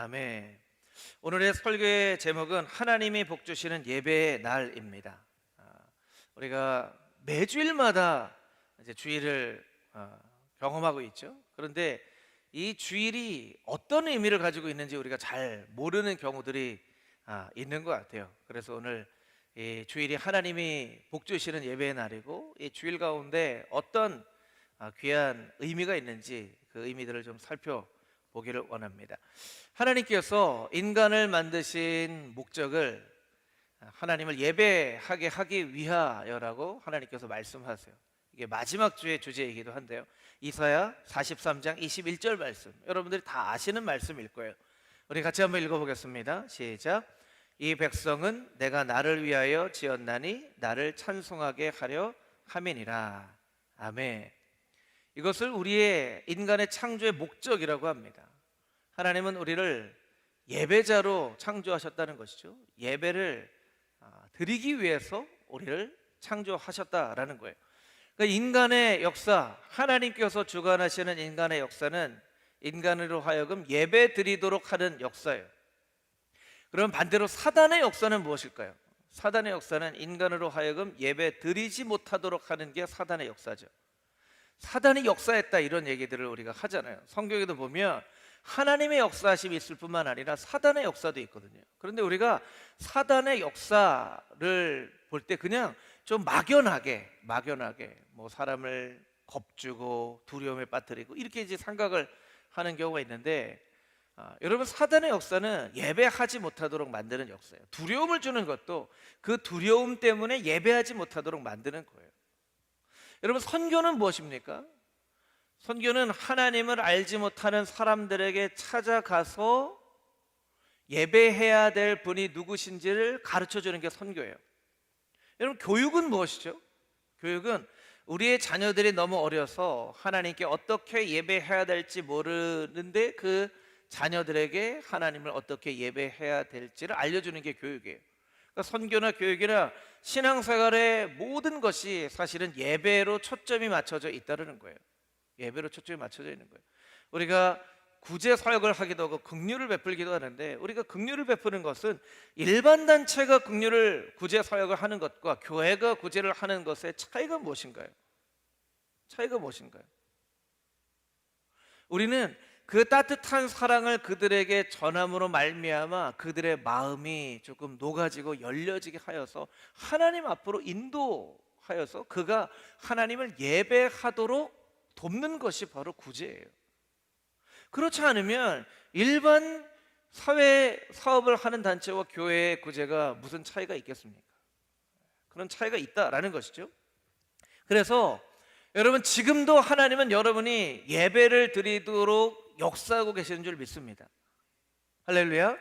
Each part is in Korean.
아멘. 오늘의 설교의 제목은 하나님이 복 주시는 예배의 날입니다. 우리가 매주일마다 이제 주일을 경험하고 있죠. 그런데 이 주일이 어떤 의미를 가지고 있는지 우리가 잘 모르는 경우들이 있는 것 같아요. 그래서 오늘 이 주일이 하나님이 복 주시는 예배의 날이고, 이 주일 가운데 어떤 귀한 의미가 있는지 그 의미들을 좀 살펴보기를 원합니다. 하나님께서 인간을 만드신 목적을 하나님을 예배하게 하기 위하여라고 하나님께서 말씀하세요. 이게 마지막 주의 주제이기도 한데요. 이사야 43장 21절 말씀, 여러분들이 다 아시는 말씀일 거예요. 우리 같이 한번 읽어보겠습니다. 시작. 이 백성은 내가 나를 위하여 지었나니 나를 찬송하게 하려 함이니라. 아멘. 이것을 우리의 인간의 창조의 목적이라고 합니다. 하나님은 우리를 예배자로 창조하셨다는 것이죠. 예배를 드리기 위해서 우리를 창조하셨다라는 거예요. 그러니까 인간의 역사, 하나님께서 주관하시는 인간의 역사는 인간으로 하여금 예배 드리도록 하는 역사예요. 그럼 반대로 사단의 역사는 무엇일까요? 사단의 역사는 인간으로 하여금 예배 드리지 못하도록 하는 게 사단의 역사죠. 사단이 역사했다, 이런 얘기들을 우리가 하잖아요. 성경에도 보면 하나님의 역사하심이 있을 뿐만 아니라 사단의 역사도 있거든요. 그런데 우리가 사단의 역사를 볼 때 그냥 좀 막연하게 뭐 사람을 겁주고 두려움에 빠뜨리고 이렇게 이제 생각을 하는 경우가 있는데, 여러분, 사단의 역사는 예배하지 못하도록 만드는 역사예요. 두려움을 주는 것도 그 두려움 때문에 예배하지 못하도록 만드는 거예요. 여러분, 선교는 무엇입니까? 선교는 하나님을 알지 못하는 사람들에게 찾아가서 예배해야 될 분이 누구신지를 가르쳐 주는 게 선교예요. 여러분, 교육은 무엇이죠? 교육은 우리의 자녀들이 너무 어려서 하나님께 어떻게 예배해야 될지 모르는데 그 자녀들에게 하나님을 어떻게 예배해야 될지를 알려주는 게 교육이에요. 그러니까 선교나 교육이나 신앙생활의 모든 것이 사실은 예배로 초점이 맞춰져 있다는 거예요. 예배로 초점이 맞춰져 있는 거예요. 우리가 구제 사역을 하기도 하고 긍휼을 베풀기도 하는데, 우리가 긍휼을 베푸는 것은 일반 단체가 구제 사역을 하는 것과 교회가 구제를 하는 것의 차이가 무엇인가요? 차이가 무엇인가요? 우리는 그 따뜻한 사랑을 그들에게 전함으로 말미암아 그들의 마음이 조금 녹아지고 열려지게 하여서 하나님 앞으로 인도하여서 그가 하나님을 예배하도록 돕는 것이 바로 구제예요. 그렇지 않으면 일반 사회 사업을 하는 단체와 교회의 구제가 무슨 차이가 있겠습니까? 그런 차이가 있다라는 것이죠. 그래서 여러분, 지금도 하나님은 여러분이 예배를 드리도록 역사하고 계시는 줄 믿습니다. 할렐루야.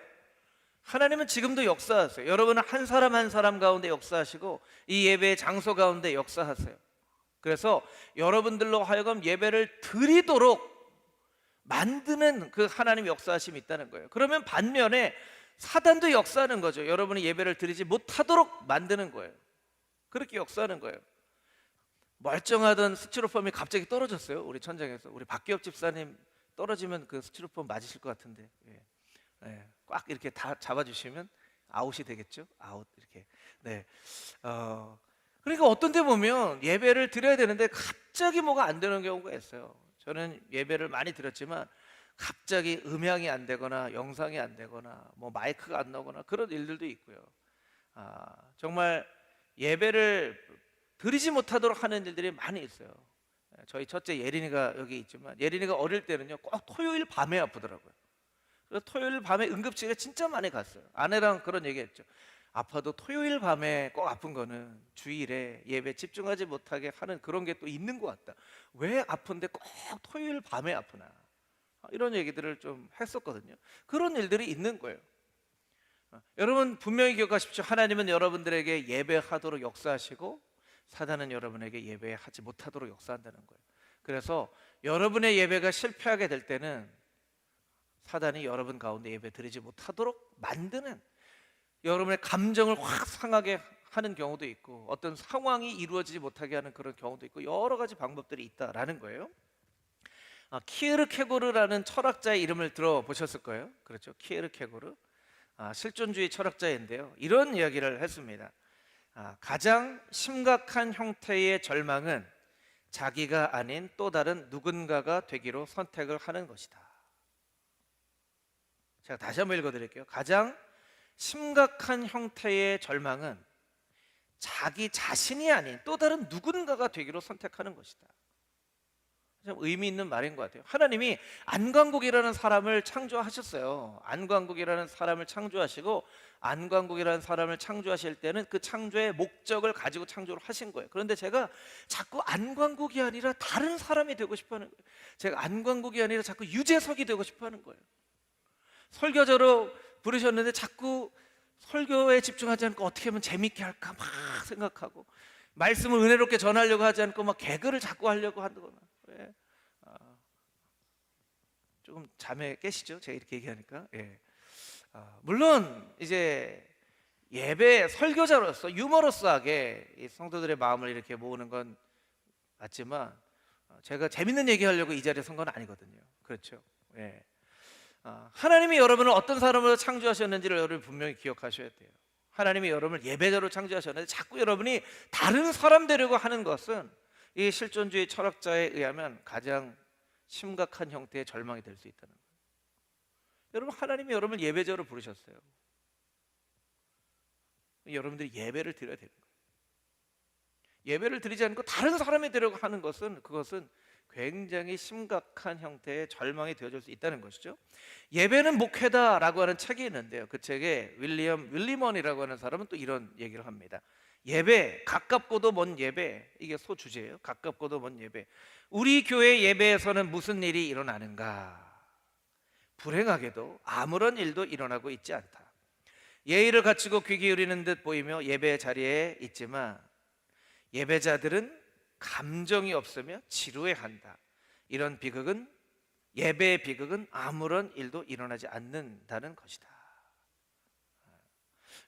하나님은 지금도 역사하세요. 여러분은 한 사람 한 사람 가운데 역사하시고 이 예배의 장소 가운데 역사하세요. 그래서 여러분들로 하여금 예배를 드리도록 만드는 그 하나님 역사하심이 있다는 거예요. 그러면 반면에 사단도 역사하는 거죠. 여러분이 예배를 드리지 못하도록 만드는 거예요. 그렇게 역사하는 거예요. 멀쩡하던 스티로폼이 갑자기 떨어졌어요. 우리 천장에서. 우리 박기엽 집사님 떨어지면 그 스티로폼 맞으실 것 같은데, 꽉 이렇게 다 잡아주시면 아웃이 되겠죠. 아웃 이렇게. 네. 그러니까 어떤 데 보면 예배를 드려야 되는데 갑자기 뭐가 안 되는 경우가 있어요. 저는 예배를 많이 드렸지만 갑자기 음향이 안 되거나 영상이 안 되거나 뭐 마이크가 안 나오거나 그런 일들도 있고요. 정말 예배를 드리지 못하도록 하는 일들이 많이 있어요. 저희 첫째 예린이가 여기 있지만, 예린이가 어릴 때는요 꼭 토요일 밤에 아프더라고요. 그래서 토요일 밤에 응급실에 진짜 많이 갔어요. 아내랑 그런 얘기했죠. 아파도 토요일 밤에 꼭 아픈 거는 주일에 예배 집중하지 못하게 하는 그런 게 또 있는 것 같다. 왜 아픈데 꼭 토요일 밤에 아프나, 이런 얘기들을 좀 했었거든요. 그런 일들이 있는 거예요. 여러분, 분명히 기억하십시오. 하나님은 여러분들에게 예배하도록 역사하시고 사단은 여러분에게 예배하지 못하도록 역사한다는 거예요. 그래서 여러분의 예배가 실패하게 될 때는 사단이 여러분 가운데 예배 드리지 못하도록 만드는, 여러분의 감정을 확 상하게 하는 경우도 있고 어떤 상황이 이루어지지 못하게 하는 그런 경우도 있고 여러 가지 방법들이 있다라는 거예요. 키에르케고르라는 철학자의 이름을 들어보셨을 거예요. 그렇죠? 키에르케고르. 실존주의 철학자인데요. 이런 이야기를 했습니다. 가장 심각한 형태의 절망은 자기가 아닌 또 다른 누군가가 되기로 선택을 하는 것이다. 제가 다시 한번 읽어드릴게요. 가장 심각한 형태의 절망은 자기 자신이 아닌 또 다른 누군가가 되기로 선택하는 것이다. 참 의미 있는 말인 것 같아요. 하나님이 안광국이라는 사람을 창조하셨어요. 안광국이라는 사람을 창조하시고, 안광국이라는 사람을 창조하실 때는 그 창조의 목적을 가지고 창조를 하신 거예요. 그런데 제가 자꾸 안광국이 아니라 다른 사람이 되고 싶어 하는 거예요. 제가 안광국이 아니라 자꾸 유재석이 되고 싶어 하는 거예요. 설교자로 부르셨는데 자꾸 설교에 집중하지 않고 어떻게 하면 재밌게 할까 막 생각하고, 말씀을 은혜롭게 전하려고 하지 않고 막 개그를 자꾸 하려고 하거나. 왜? 조금 잠에 깨시죠? 제가 이렇게 얘기하니까. 예. 물론 이제 예배 설교자로서 유머러스하게 이 성도들의 마음을 이렇게 모으는 건 맞지만, 제가 재밌는 얘기하려고 이 자리에 선 건 아니거든요. 그렇죠? 예. 하나님이 여러분을 어떤 사람으로 창조하셨는지를 여러분이 분명히 기억하셔야 돼요. 하나님이 여러분을 예배자로 창조하셨는데 자꾸 여러분이 다른 사람 되려고 하는 것은 이 실존주의 철학자에 의하면 가장 심각한 형태의 절망이 될 수 있다는 거예요. 여러분, 하나님이 여러분을 예배자로 부르셨어요. 여러분들이 예배를 드려야 되는 거예요. 예배를 드리지 않고 다른 사람이 되려고 하는 것은, 그것은 굉장히 심각한 형태의 절망이 되어질 수 있다는 것이죠. 예배는 목회다라고 하는 책이 있는데요. 그 책에 윌리엄 윌리먼이라고 하는 사람은 또 이런 얘기를 합니다. 예배, 가깝고도 먼 예배, 이게 소주제예요. 가깝고도 먼 예배. 우리 교회 예배에서는 무슨 일이 일어나는가? 불행하게도 아무런 일도 일어나고 있지 않다. 예의를 갖추고 귀 기울이는 듯 보이며 예배 자리에 있지만 예배자들은 감정이 없으며 지루해한다. 이런 비극은, 예배의 비극은 아무런 일도 일어나지 않는다는 것이다.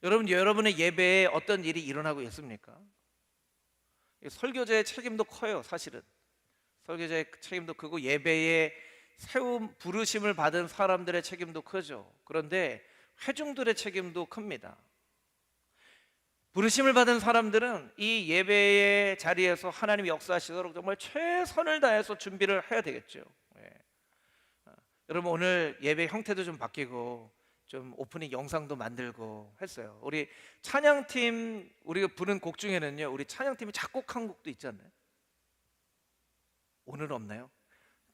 여러분의 예배에 어떤 일이 일어나고 있습니까? 설교자의 책임도 커요. 사실은 설교자의 책임도 크고 예배에 세움 부르심을 받은 사람들의 책임도 크죠. 그런데 회중들의 책임도 큽니다. 부르심을 받은 사람들은 이 예배의 자리에서 하나님이 역사하시도록 정말 최선을 다해서 준비를 해야 되겠죠. 예. 여러분, 오늘 예배 형태도 좀 바뀌고 좀 오프닝 영상도 만들고 했어요. 우리 찬양팀, 우리가 부른 곡 중에는요, 우리 찬양팀이 작곡한 곡도 있잖아요. 오늘은 없나요?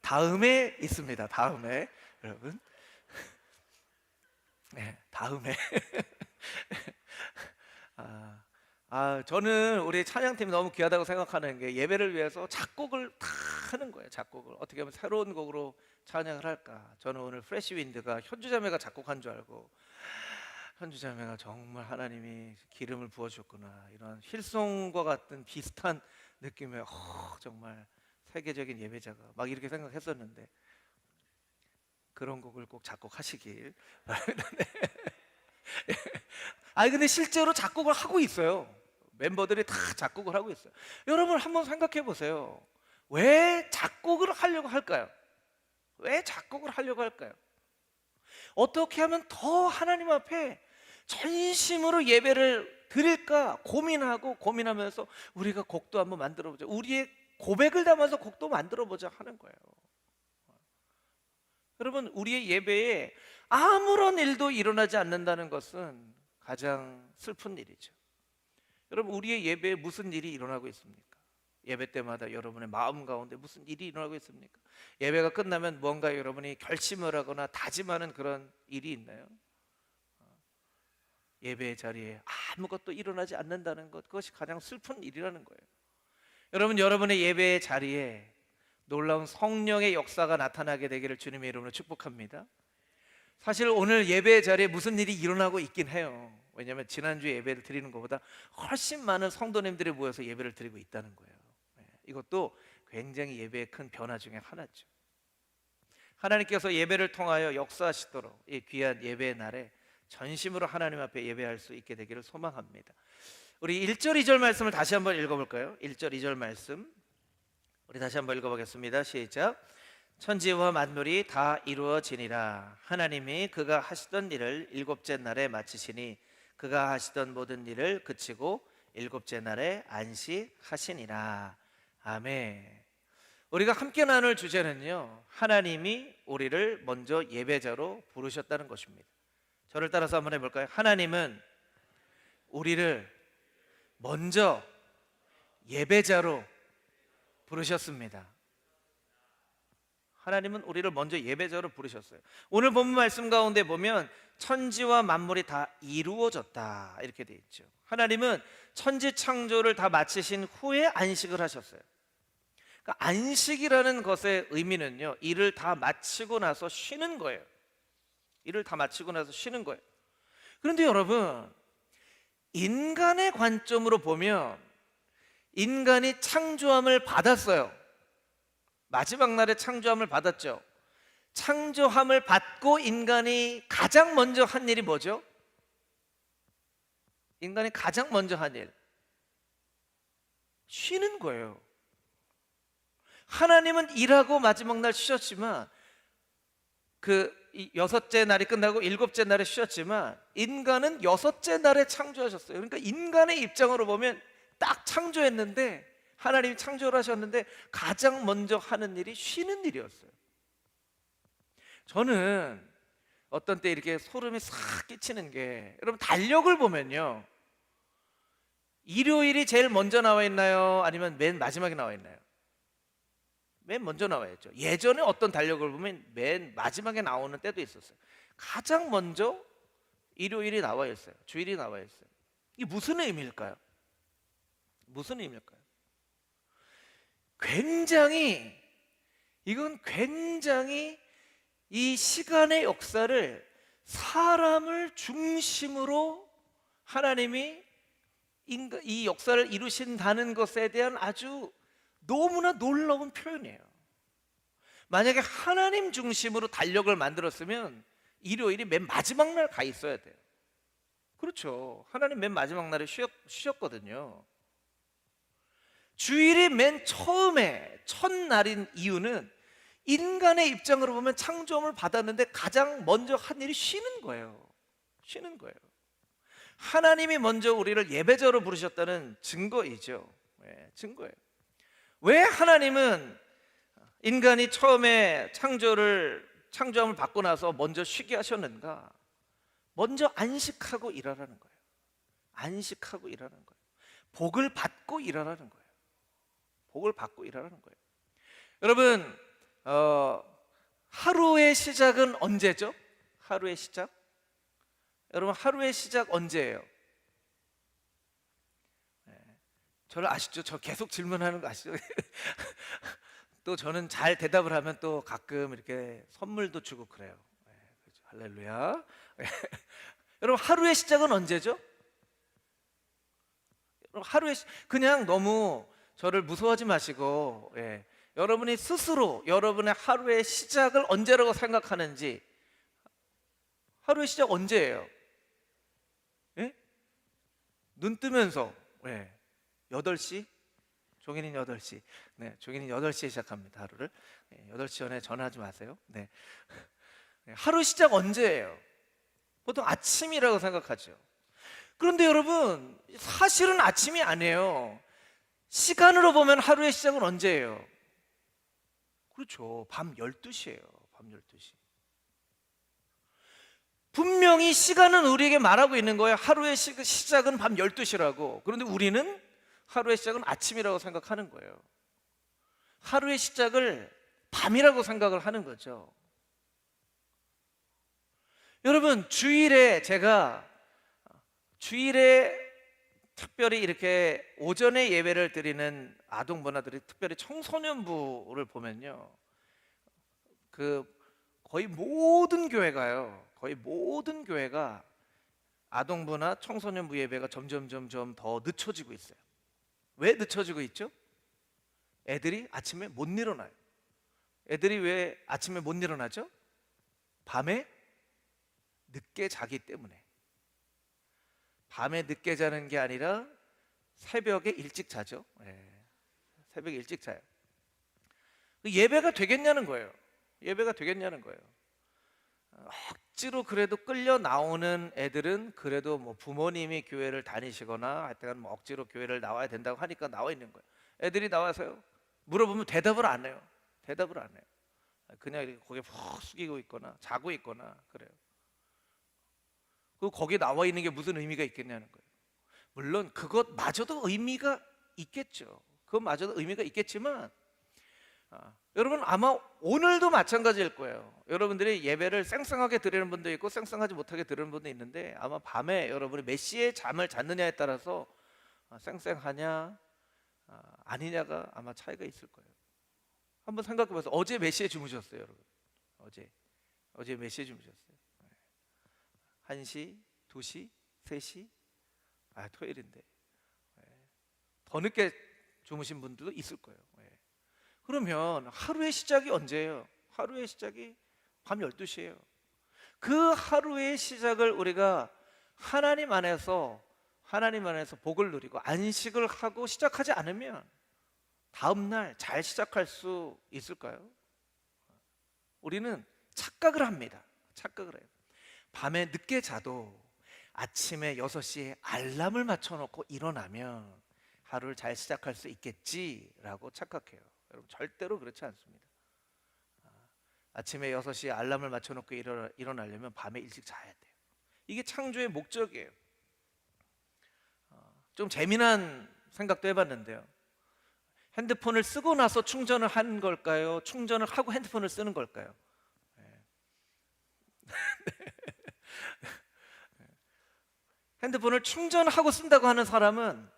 다음에 있습니다. 다음에 여러분, 네, 다음에 저는 우리 찬양팀이 너무 귀하다고 생각하는 게 예배를 위해서 작곡을 다 하는 거예요. 작곡을 어떻게 하면 새로운 곡으로 찬양을 할까. 저는 오늘 프레시 윈드가 현주자매가 작곡한 줄 알고, 현주자매가 정말 하나님이 기름을 부어주셨구나, 이런 힐송과 같은 비슷한 느낌의 정말 세계적인 예배자가, 막 이렇게 생각했었는데 그런 곡을 꼭 작곡하시길 바랍니다. 근데 실제로 작곡을 하고 있어요. 멤버들이 다 작곡을 하고 있어요. 여러분, 한번 생각해 보세요. 왜 작곡을 하려고 할까요? 왜 작곡을 하려고 할까요? 어떻게 하면 더 하나님 앞에 전심으로 예배를 드릴까 고민하면서 우리가 곡도 한번 만들어보자, 우리의 고백을 담아서 곡도 만들어보자 하는 거예요. 여러분, 우리의 예배에 아무런 일도 일어나지 않는다는 것은 가장 슬픈 일이죠. 여러분, 우리의 예배에 무슨 일이 일어나고 있습니까? 예배 때마다 여러분의 마음 가운데 무슨 일이 일어나고 있습니까? 예배가 끝나면 뭔가 여러분이 결심을 하거나 다짐하는 그런 일이 있나요? 예배의 자리에 아무것도 일어나지 않는다는 것, 그것이 가장 슬픈 일이라는 거예요. 여러분, 여러분의 예배의 자리에 놀라운 성령의 역사가 나타나게 되기를 주님의 이름으로 축복합니다. 사실 오늘 예배의 자리에 무슨 일이 일어나고 있긴 해요. 왜냐하면 지난주 예배를 드리는 것보다 훨씬 많은 성도님들이 모여서 예배를 드리고 있다는 거예요. 이것도 굉장히 예배의 큰 변화 중에 하나죠. 하나님께서 예배를 통하여 역사하시도록 이 귀한 예배의 날에 전심으로 하나님 앞에 예배할 수 있게 되기를 소망합니다. 우리 1절 2절 말씀을 다시 한번 읽어볼까요? 1절 2절 말씀 우리 다시 한번 읽어보겠습니다. 시작. 천지와 만물이 다 이루어지니라. 하나님이 그가 하시던 일을 일곱째 날에 마치시니 그가 하시던 모든 일을 그치고 일곱째 날에 안식하시니라. 아멘. 우리가 함께 나눌 주제는요, 하나님이 우리를 먼저 예배자로 부르셨다는 것입니다. 저를 따라서 한번 해볼까요? 하나님은 우리를 먼저 예배자로 부르셨습니다. 하나님은 우리를 먼저 예배자로 부르셨어요. 오늘 본문 말씀 가운데 보면 천지와 만물이 다 이루어졌다 이렇게 돼 있죠. 하나님은 천지 창조를 다 마치신 후에 안식을 하셨어요. 그러니까 안식이라는 것의 의미는요, 일을 다 마치고 나서 쉬는 거예요. 일을 다 마치고 나서 쉬는 거예요. 그런데 여러분, 인간의 관점으로 보면 인간이 창조함을 받았어요. 마지막 날에 창조함을 받았죠. 창조함을 받고 인간이 가장 먼저 한 일이 뭐죠? 인간이 가장 먼저 한 일, 쉬는 거예요. 하나님은 일하고 마지막 날 쉬셨지만 여섯째 날이 끝나고 일곱째 날에 쉬었지만 인간은 여섯째 날에 창조하셨어요. 그러니까 인간의 입장으로 보면 딱 창조했는데, 하나님이 창조를 하셨는데 가장 먼저 하는 일이 쉬는 일이었어요. 저는 어떤 때 이렇게 소름이 싹 끼치는 게, 여러분 달력을 보면요, 일요일이 제일 먼저 나와 있나요? 아니면 맨 마지막에 나와 있나요? 맨 먼저 나와 있죠. 예전에 어떤 달력을 보면 맨 마지막에 나오는 때도 있었어요. 가장 먼저 일요일이 나와 있어요. 주일이 나와 있어요. 이게 무슨 의미일까요? 무슨 의미일까요? 이건 굉장히 이 시간의 역사를 사람을 중심으로 하나님이 이 역사를 이루신다는 것에 대한 아주 너무나 놀라운 표현이에요. 만약에 하나님 중심으로 달력을 만들었으면 일요일이 맨 마지막 날 가 있어야 돼요. 그렇죠. 하나님 맨 마지막 날에 쉬었거든요. 주일이 맨 처음에 첫날인 이유는 인간의 입장으로 보면 창조함을 받았는데 가장 먼저 한 일이 쉬는 거예요. 쉬는 거예요. 하나님이 먼저 우리를 예배자로 부르셨다는 증거이죠. 증거예요. 왜 하나님은 인간이 처음에 창조함을 받고 나서 먼저 쉬게 하셨는가? 먼저 안식하고 일하라는 거예요. 안식하고 일하는 거예요. 복을 받고 일하라는 거예요. 복을 받고 일하라는 거예요. 여러분, 하루의 시작은 언제죠? 하루의 시작? 여러분, 하루의 시작 언제예요? 저를 아시죠? 저 계속 질문하는 거 아시죠? 또 저는 잘 대답을 하면 또 가끔 이렇게 선물도 주고 그래요. 그렇죠. 할렐루야. 여러분, 하루의 시작은 언제죠? 그냥 너무 저를 무서워하지 마시고, 여러분이 스스로 여러분의 하루의 시작을 언제라고 생각하는지. 하루의 시작 언제예요? 눈 뜨면서 8시? 종이는 8시. 종이는 8시에 시작합니다, 하루를. 8시 전에 전화하지 마세요. 하루 시작 언제예요? 보통 아침이라고 생각하죠. 그런데 여러분, 사실은 아침이 아니에요. 시간으로 보면 하루의 시작은 언제예요? 그렇죠. 밤 12시예요. 밤 12시. 분명히 시간은 우리에게 말하고 있는 거예요. 하루의 시작은 밤 12시라고. 그런데 우리는 하루의 시작은 아침이라고 생각하는 거예요. 하루의 시작을 밤이라고 생각을 하는 거죠. 여러분, 주일에 특별히 이렇게 오전에 예배를 드리는 아동부나들이, 특별히 청소년부를 보면요, 거의 모든 교회가 아동부나 청소년부 예배가 점점 더 늦춰지고 있어요. 왜 늦춰지고 있죠? 애들이 아침에 못 일어나요. 애들이 왜 아침에 못 일어나죠? 밤에 늦게 자기 때문에. 밤에 늦게 자는 게 아니라 새벽에 일찍 자죠. 새벽에 일찍 자요. 예배가 되겠냐는 거예요. 예배가 되겠냐는 거예요. 억지로 그래도 끌려 나오는 애들은 그래도 뭐 부모님이 교회를 다니시거나 하여튼 뭐 억지로 교회를 나와야 된다고 하니까 나와 있는 거예요. 애들이 나와서요 물어보면 대답을 안 해요. 대답을 안 해요. 그냥 이렇게 고개 푹 숙이고 있거나 자고 있거나 그래요. 그 거기 나와 있는 게 무슨 의미가 있겠냐는 거예요. 물론 그것마저도 의미가 있겠죠. 그것마저도 의미가 있겠지만 여러분 아마 오늘도 마찬가지일 거예요. 여러분들이 예배를 쌩쌩하게 드리는 분도 있고 쌩쌩하지 못하게 드리는 분도 있는데 아마 밤에 여러분이 몇 시에 잠을 잤느냐에 따라서 쌩쌩하냐 아니냐가 아마 차이가 있을 거예요. 한번 생각해 보세요. 어제 몇 시에 주무셨어요, 여러분? 어제 몇 시에 주무셨어요? 1시, 2시, 3시? 토요일인데 더 늦게 주무신 분들도 있을 거예요. 그러면 하루의 시작이 언제예요? 하루의 시작이 밤 12시예요. 그 하루의 시작을 우리가 하나님 안에서 복을 누리고 안식을 하고 시작하지 않으면 다음 날 잘 시작할 수 있을까요? 우리는 착각을 합니다. 착각을 해요. 밤에 늦게 자도 아침에 6시에 알람을 맞춰놓고 일어나면 하루를 잘 시작할 수 있겠지라고 착각해요. 여러분 절대로 그렇지 않습니다. 아침에 6시에 알람을 맞춰놓고 일어나려면 밤에 일찍 자야 돼요. 이게 창조의 목적이에요. 좀 재미난 생각도 해봤는데요. 핸드폰을 쓰고 나서 충전을 한 걸까요? 충전을 하고 핸드폰을 쓰는 걸까요? 핸드폰을 충전하고 쓴다고 하는 사람은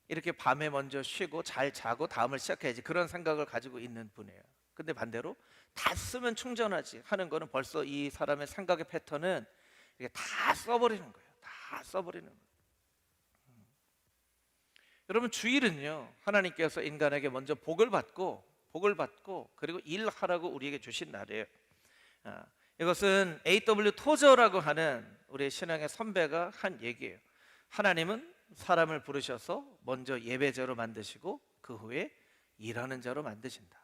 이렇게 밤에 먼저 쉬고 잘 자고 다음을 시작해야지 그런 생각을 가지고 있는 분이에요. 근데 반대로 다 쓰면 충전하지 하는 거는 벌써 이 사람의 생각의 패턴은 이렇게 다 써버리는 거예요. 다 써버리는 거예요. 여러분 주일은요 하나님께서 인간에게 먼저 복을 받고 그리고 일하라고 우리에게 주신 날이에요. 이것은 A.W. 토저라고 하는 우리 신앙의 선배가 한 얘기예요. 하나님은 사람을 부르셔서 먼저 예배자로 만드시고 그 후에 일하는 자로 만드신다.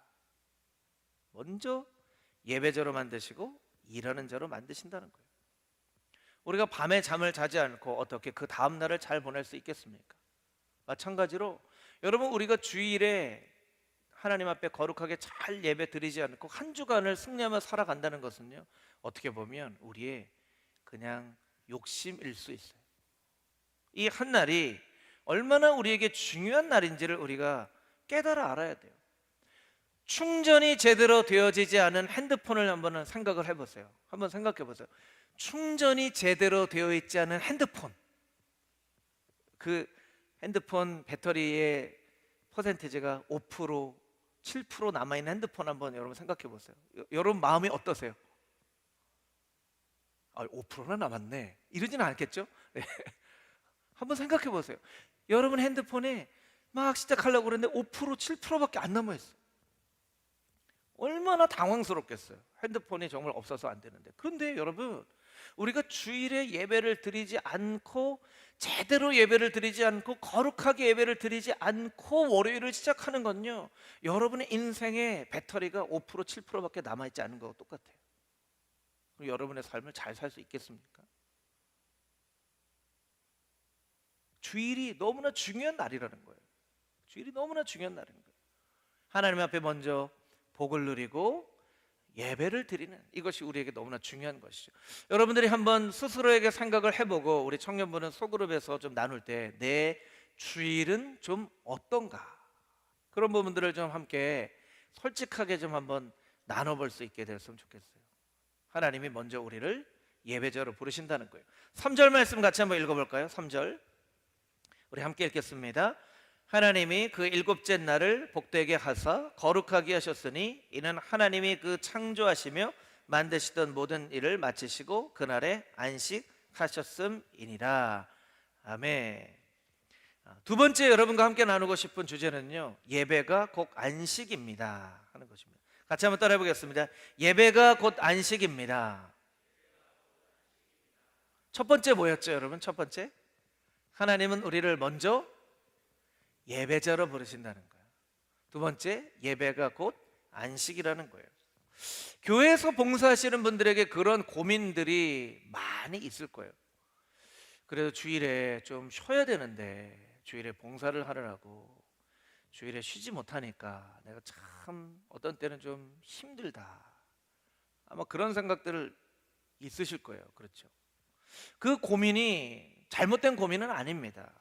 먼저 예배자로 만드시고 일하는 자로 만드신다는 거예요. 우리가 밤에 잠을 자지 않고 어떻게 그 다음 날을 잘 보낼 수 있겠습니까? 마찬가지로 여러분 우리가 주일에 하나님 앞에 거룩하게 잘 예배 드리지 않고 한 주간을 승리하며 살아간다는 것은요 어떻게 보면 우리의 그냥 욕심일 수 있어요. 이 한 날이 얼마나 우리에게 중요한 날인지를 우리가 깨달아 알아야 돼요. 충전이 제대로 되어지지 않은 핸드폰을 한번 생각을 해보세요. 한번 생각해 보세요. 충전이 제대로 되어 있지 않은 핸드폰, 그 핸드폰 배터리의 퍼센티지가 5%, 7% 남아있는 핸드폰 한번 여러분 생각해 보세요. 여러분 마음이 어떠세요? 5%나 남았네 이러지는 않겠죠? 네. 한번 생각해 보세요. 여러분 핸드폰에 막 시작하려고 그랬는데 5%, 7%밖에 안 남아있어요. 얼마나 당황스럽겠어요. 핸드폰이 정말 없어서 안 되는데. 그런데 여러분 우리가 주일에 예배를 드리지 않고 제대로 예배를 드리지 않고 거룩하게 예배를 드리지 않고 월요일을 시작하는 건요 여러분의 인생에 배터리가 5%, 7%밖에 남아있지 않은 거와 똑같아요. 그럼 여러분의 삶을 잘 살 수 있겠습니까? 주일이 너무나 중요한 날이라는 거예요. 주일이 너무나 중요한 날인 거예요. 하나님 앞에 먼저 복을 누리고 예배를 드리는 이것이 우리에게 너무나 중요한 것이죠. 여러분들이 한번 스스로에게 생각을 해보고 우리 청년부는 소그룹에서 좀 나눌 때 내 주일은 좀 어떤가 그런 부분들을 좀 함께 솔직하게 좀 한번 나눠볼 수 있게 됐으면 좋겠어요. 하나님이 먼저 우리를 예배자로 부르신다는 거예요. 3절 말씀 같이 한번 읽어볼까요? 3절 우리 함께 읽겠습니다. 하나님이 그 일곱째 날을 복되게 하사 거룩하게 하셨으니 이는 하나님이 그 창조하시며 만드시던 모든 일을 마치시고 그날에 안식하셨음이니라. 아멘. 두 번째 여러분과 함께 나누고 싶은 주제는요 예배가 곧 안식입니다 하는 것입니다. 같이 한번 따라해 보겠습니다. 예배가 곧 안식입니다. 첫 번째 뭐였죠 여러분? 첫 번째 하나님은 우리를 먼저 예배자로 부르신다는 거예요. 두 번째 예배가 곧 안식이라는 거예요. 교회에서 봉사하시는 분들에게 그런 고민들이 많이 있을 거예요. 그래도 주일에 좀 쉬어야 되는데 주일에 봉사를 하느라고 주일에 쉬지 못하니까 내가 참 어떤 때는 좀 힘들다. 아마 그런 생각들을 있으실 거예요. 그렇죠? 그 고민이 잘못된 고민은 아닙니다.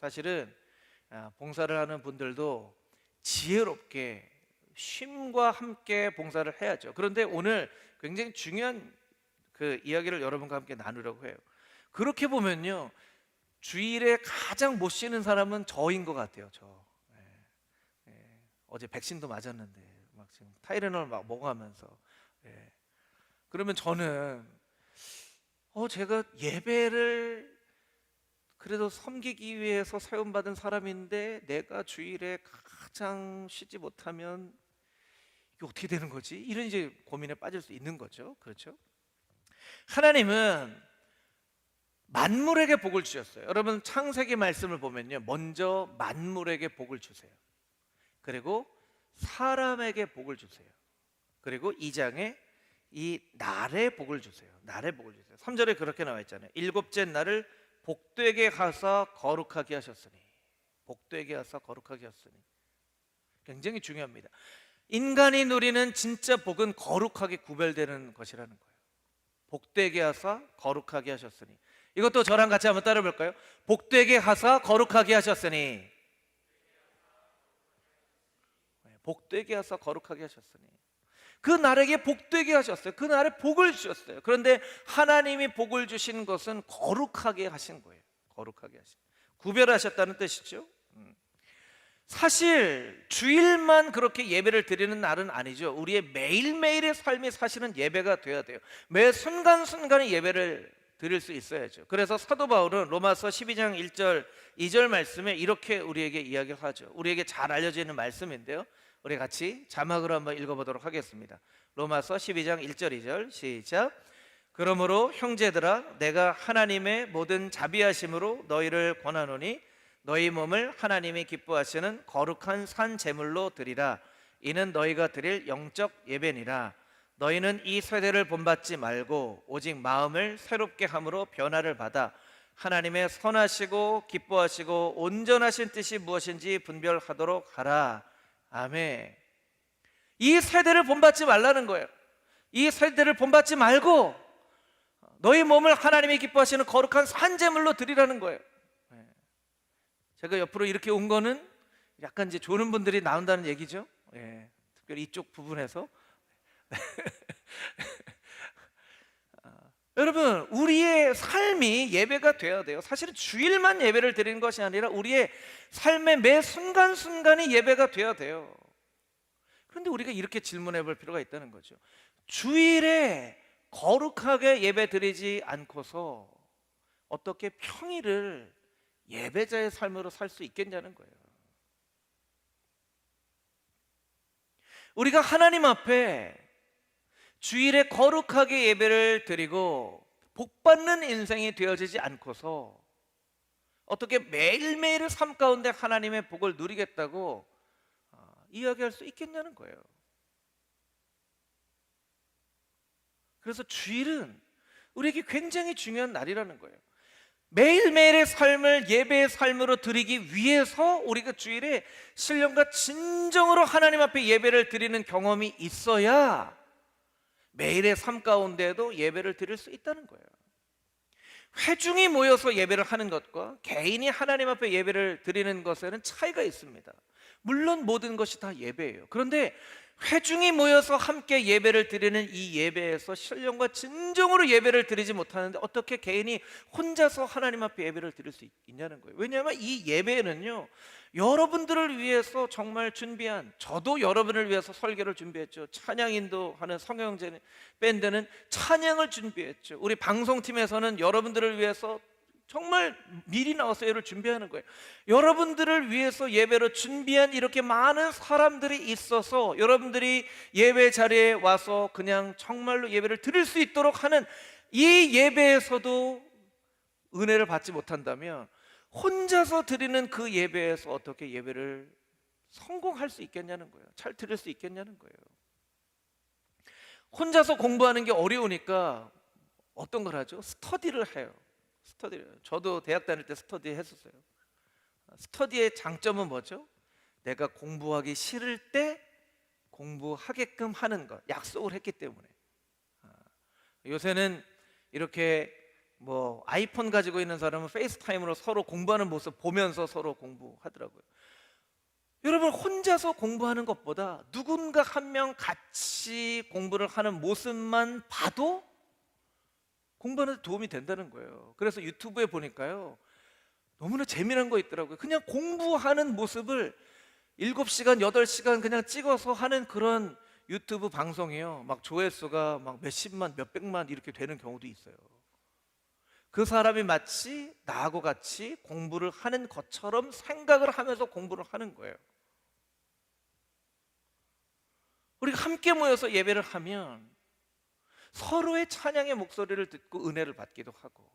사실은 봉사를 하는 분들도 지혜롭게 쉼과 함께 봉사를 해야죠. 그런데 오늘 굉장히 중요한 그 이야기를 여러분과 함께 나누려고 해요. 그렇게 보면요, 주일에 가장 못 쉬는 사람은 저인 것 같아요. 어제 백신도 맞았는데 막 지금 타이레놀 막 먹어가면서, 그러면 저는 제가 예배를 그래도 섬기기 위해서 세움받은 사람인데 내가 주일에 가장 쉬지 못하면 이게 어떻게 되는 거지? 이런 이제 고민에 빠질 수 있는 거죠. 그렇죠? 하나님은 만물에게 복을 주셨어요. 여러분 창세기 말씀을 보면요, 먼저 만물에게 복을 주세요. 그리고 사람에게 복을 주세요. 그리고 2장에 이 날에 복을 주세요. 날에 복을 주세요. 3절에 그렇게 나와 있잖아요. 일곱째 날을 복되게 하사 거룩하게 하셨으니. 복되게 하사 거룩하게 하셨으니. 굉장히 중요합니다. 인간이 누리는 진짜 복은 거룩하게 구별되는 것이라는 거예요. 복되게 하사 거룩하게 하셨으니. 이것도 저랑 같이 한번 따라 볼까요? 복되게 하사 거룩하게 하셨으니. 복되게 하사 거룩하게 하셨으니. 그 날에게 복되게 하셨어요. 그 날에 복을 주셨어요. 그런데 하나님이 복을 주신 것은 거룩하게 하신 거예요. 거룩하게 하신, 구별하셨다는 뜻이죠. 사실 주일만 그렇게 예배를 드리는 날은 아니죠. 우리의 매일매일의 삶이 사실은 예배가 돼야 돼요. 매 순간순간에 예배를 드릴 수 있어야죠. 그래서 사도 바울은 로마서 12장 1절 2절 말씀에 이렇게 우리에게 이야기를 하죠. 우리에게 잘 알려져 있는 말씀인데요, 우리 같이 자막으로 한번 읽어보도록 하겠습니다. 로마서 12장 1절 2절 시작. 그러므로 형제들아, 내가 하나님의 모든 자비하심으로 너희를 권하노니 너희 몸을 하나님이 기뻐하시는 거룩한 산 제물로 드리라. 이는 너희가 드릴 영적 예배니라. 너희는 이 세대를 본받지 말고 오직 마음을 새롭게 함으로 변화를 받아 하나님의 선하시고 기뻐하시고 온전하신 뜻이 무엇인지 분별하도록 하라. 아멘. 이 세대를 본받지 말라는 거예요. 이 세대를 본받지 말고 너희 몸을 하나님이 기뻐하시는 거룩한 산제물로 드리라는 거예요. 제가 옆으로 이렇게 온 거는 약간 이제 조는 분들이 나온다는 얘기죠. 특별히 이쪽 부분에서. 여러분, 우리의 삶이 예배가 돼야 돼요. 사실은 주일만 예배를 드리는 것이 아니라 우리의 삶의 매 순간순간이 예배가 돼야 돼요. 그런데 우리가 이렇게 질문해 볼 필요가 있다는 거죠. 주일에 거룩하게 예배 드리지 않고서 어떻게 평일을 예배자의 삶으로 살 수 있겠냐는 거예요. 우리가 하나님 앞에 주일에 거룩하게 예배를 드리고 복받는 인생이 되어지지 않고서 어떻게 매일매일의 삶 가운데 하나님의 복을 누리겠다고 이야기할 수 있겠냐는 거예요. 그래서 주일은 우리에게 굉장히 중요한 날이라는 거예요. 매일매일의 삶을 예배의 삶으로 드리기 위해서 우리가 주일에 신령과 진정으로 하나님 앞에 예배를 드리는 경험이 있어야 매일의 삶 가운데에도 예배를 드릴 수 있다는 거예요. 회중이 모여서 예배를 하는 것과 개인이 하나님 앞에 예배를 드리는 것에는 차이가 있습니다. 물론 모든 것이 다 예배예요. 그런데 회중이 모여서 함께 예배를 드리는 이 예배에서 신령과 진정으로 예배를 드리지 못하는데 어떻게 개인이 혼자서 하나님 앞에 예배를 드릴 수 있냐는 거예요. 왜냐하면 이 예배는요, 여러분들을 위해서 정말 준비한, 저도 여러분을 위해서 설교를 준비했죠. 찬양 인도하는 성경제 밴드는 찬양을 준비했죠. 우리 방송팀에서는 여러분들을 위해서 정말 미리 나와서 예배를 준비하는 거예요. 여러분들을 위해서 예배를 준비한 이렇게 많은 사람들이 있어서 여러분들이 예배 자리에 와서 그냥 정말로 예배를 드릴 수 있도록 하는 이 예배에서도 은혜를 받지 못한다면 혼자서 드리는 그 예배에서 어떻게 예배를 성공할 수 있겠냐는 거예요. 잘 드릴 수 있겠냐는 거예요. 혼자서 공부하는 게 어려우니까 어떤 걸 하죠? 스터디를 해요. 저도 대학 다닐 때 스터디 했었어요. 스터디의 장점은 뭐죠? 내가 공부하기 싫을 때 공부하게끔 하는 것, 약속을 했기 때문에. 요새는 이렇게 뭐 아이폰 가지고 있는 사람은 페이스타임으로 서로 공부하는 모습 보면서 서로 공부하더라고요. 여러분, 혼자서 공부하는 것보다 누군가 한 명 같이 공부를 하는 모습만 봐도 공부하는 데 도움이 된다는 거예요. 그래서 유튜브에 보니까요, 너무나 재미난 거 있더라고요. 그냥 공부하는 모습을 7시간, 8시간 그냥 찍어서 하는 그런 유튜브 방송이요, 막 조회수가 막 몇십만, 몇백만 이렇게 되는 경우도 있어요. 그 사람이 마치 나하고 같이 공부를 하는 것처럼 생각을 하면서 공부를 하는 거예요. 우리가 함께 모여서 예배를 하면 서로의 찬양의 목소리를 듣고 은혜를 받기도 하고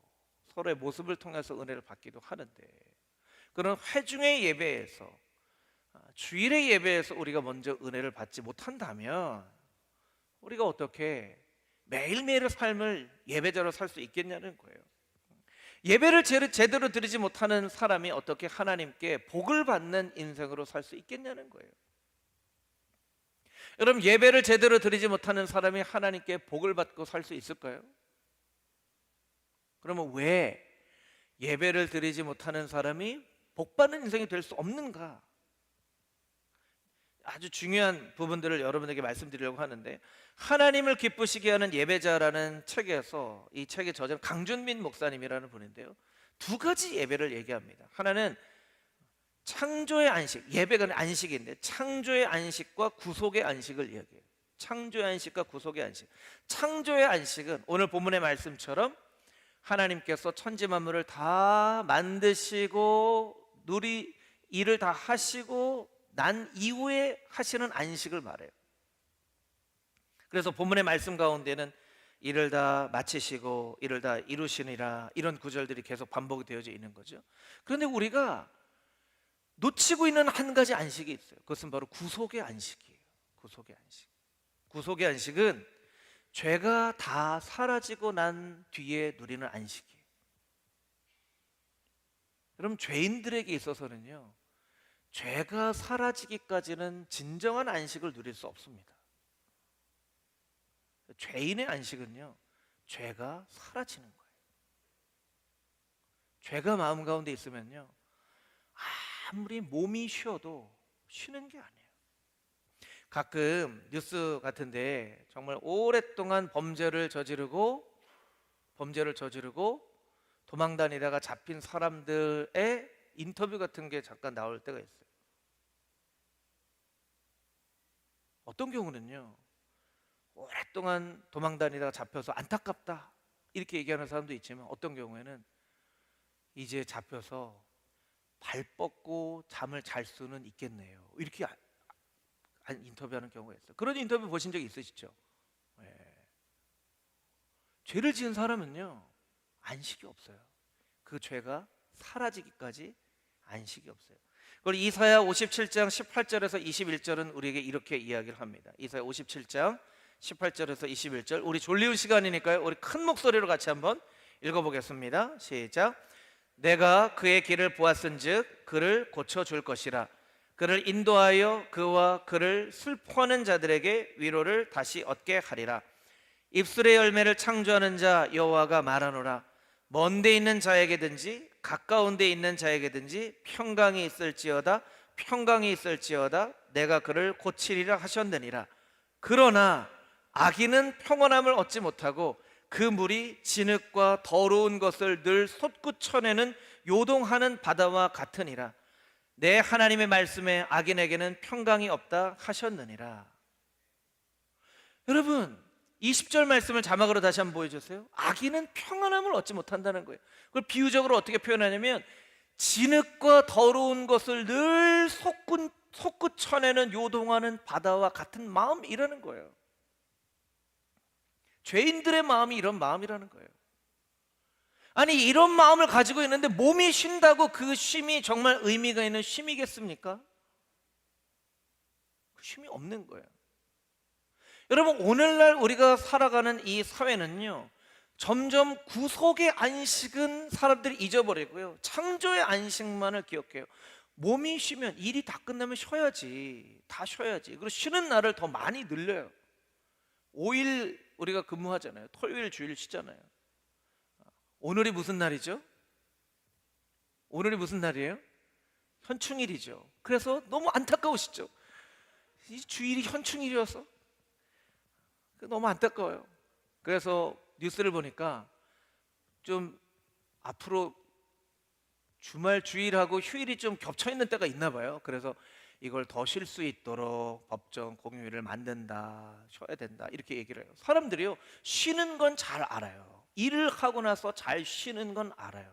서로의 모습을 통해서 은혜를 받기도 하는데, 그런 회중의 예배에서, 주일의 예배에서 우리가 먼저 은혜를 받지 못한다면 우리가 어떻게 매일매일의 삶을 예배자로 살 수 있겠냐는 거예요. 예배를 제대로 드리지 못하는 사람이 어떻게 하나님께 복을 받는 인생으로 살 수 있겠냐는 거예요. 여러분, 예배를 제대로 드리지 못하는 사람이 하나님께 복을 받고 살 수 있을까요? 그러면 왜 예배를 드리지 못하는 사람이 복 받는 인생이 될 수 없는가? 아주 중요한 부분들을 여러분에게 말씀드리려고 하는데, 하나님을 기쁘시게 하는 예배자라는 책에서, 이 책의 저자는 강준민 목사님이라는 분인데요, 두 가지 예배를 얘기합니다. 하나는 창조의 안식, 예배가 안식인데 창조의 안식과 구속의 안식을 이야기해요. 창조의 안식과 구속의 안식. 창조의 안식은 오늘 본문의 말씀처럼 하나님께서 천지 만물을 다 만드시고 일을 다 하시고 난 이후에 하시는 안식을 말해요. 그래서 본문의 말씀 가운데는 일을 다 마치시고 일을 다 이루시니라, 이런 구절들이 계속 반복이 되어져 있는 거죠. 그런데 우리가 놓치고 있는 한 가지 안식이 있어요. 그것은 바로 구속의 안식이에요. 구속의 안식. 구속의 안식은 죄가 다 사라지고 난 뒤에 누리는 안식이에요. 여러분, 죄인들에게 있어서는요, 죄가 사라지기까지는 진정한 안식을 누릴 수 없습니다. 죄인의 안식은요, 죄가 사라지는 거예요. 죄가 마음 가운데 있으면요, 아무리 몸이 쉬어도 쉬는 게 아니에요. 가끔 뉴스 같은데 정말 오랫동안 범죄를 저지르고 도망다니다가 잡힌 사람들의 인터뷰 같은 게 잠깐 나올 때가 있어요. 어떤 경우는요, 오랫동안 도망다니다가 잡혀서 안타깝다 이렇게 얘기하는 사람도 있지만, 어떤 경우에는 이제 잡혀서 발 뻗고 잠을 잘 수는 있겠네요, 이렇게 인터뷰하는 경우가 있어요. 그런 인터뷰 보신 적 있으시죠? 네. 죄를 지은 사람은요, 안식이 없어요. 그 죄가 사라지기까지 안식이 없어요. 그걸 이사야 57장 18절에서 21절은 우리에게 이렇게 이야기를 합니다. 이사야 57장 18절에서 21절, 우리 졸리운 시간이니까요, 우리 큰 목소리로 같이 한번 읽어보겠습니다. 시작. 내가 그의 길을 보았은즉 그를 고쳐줄 것이라. 그를 인도하여 그와 그를 슬퍼하는 자들에게 위로를 다시 얻게 하리라. 입술의 열매를 창조하는 자 여호와가 말하노라. 먼데 있는 자에게든지 가까운 데 있는 자에게든지 평강이 있을지어다 내가 그를 고치리라 하셨느니라. 그러나 악인은 평안함을 얻지 못하고 그 물이 진흙과 더러운 것을 늘 솟구쳐내는 요동하는 바다와 같으니라. 내 하나님의 말씀에 악인에게는 평강이 없다 하셨느니라. 여러분, 20절 말씀을 자막으로 다시 한번 보여주세요. 악인은 평안함을 얻지 못한다는 거예요. 그걸 비유적으로 어떻게 표현하냐면, 진흙과 더러운 것을 늘 솟구쳐내는 요동하는 바다와 같은 마음이라는 거예요. 죄인들의 마음이 이런 마음이라는 거예요. 아니, 이런 마음을 가지고 있는데 몸이 쉰다고 그 쉼이 정말 의미가 있는 쉼이겠습니까? 그 쉼이 없는 거예요. 여러분, 오늘날 우리가 살아가는 이 사회는요, 점점 구속의 안식은 사람들이 잊어버리고요, 창조의 안식만을 기억해요. 몸이 쉬면, 일이 다 끝나면 쉬어야지, 다 쉬어야지. 그리고 쉬는 날을 더 많이 늘려요. 5일 우리가 근무하잖아요. 토요일 주일 쉬잖아요. 오늘이 무슨 날이죠? 오늘이 무슨 날이에요? 현충일이죠. 그래서 너무 안타까우시죠? 이 주일이 현충일이어서 너무 안타까워요. 그래서 뉴스를 보니까 좀 앞으로 주말 주일하고 휴일이 좀 겹쳐 있는 때가 있나 봐요. 그래서 이걸 더 쉴 수 있도록 법정 공휴일을 만든다, 쉬어야 된다, 이렇게 얘기를 해요. 사람들이요, 쉬는 건 잘 알아요. 일을 하고 나서 잘 쉬는 건 알아요.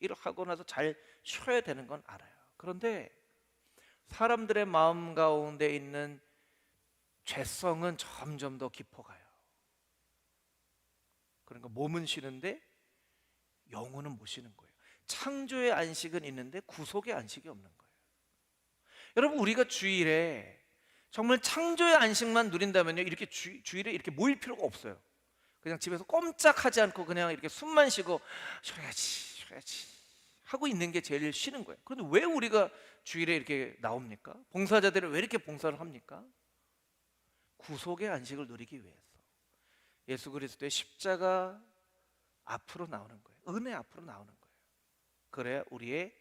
일을 하고 나서 잘 쉬어야 되는 건 알아요. 그런데 사람들의 마음 가운데 있는 죄성은 점점 더 깊어가요. 그러니까 몸은 쉬는데 영혼은 못 쉬는 거예요. 창조의 안식은 있는데 구속의 안식이 없는 거예요. 여러분, 우리가 주일에 정말 창조의 안식만 누린다면요, 이렇게 주일에 이렇게 모일 필요가 없어요. 그냥 집에서 꼼짝하지 않고 그냥 이렇게 숨만 쉬고 쉬어야지 하고 있는 게 제일 쉬는 거예요. 그런데 왜 우리가 주일에 이렇게 나옵니까? 봉사자들은 왜 이렇게 봉사를 합니까? 구속의 안식을 누리기 위해서. 예수 그리스도의 십자가 앞으로 나오는 거예요. 은혜 앞으로 나오는 거예요. 그래야 우리의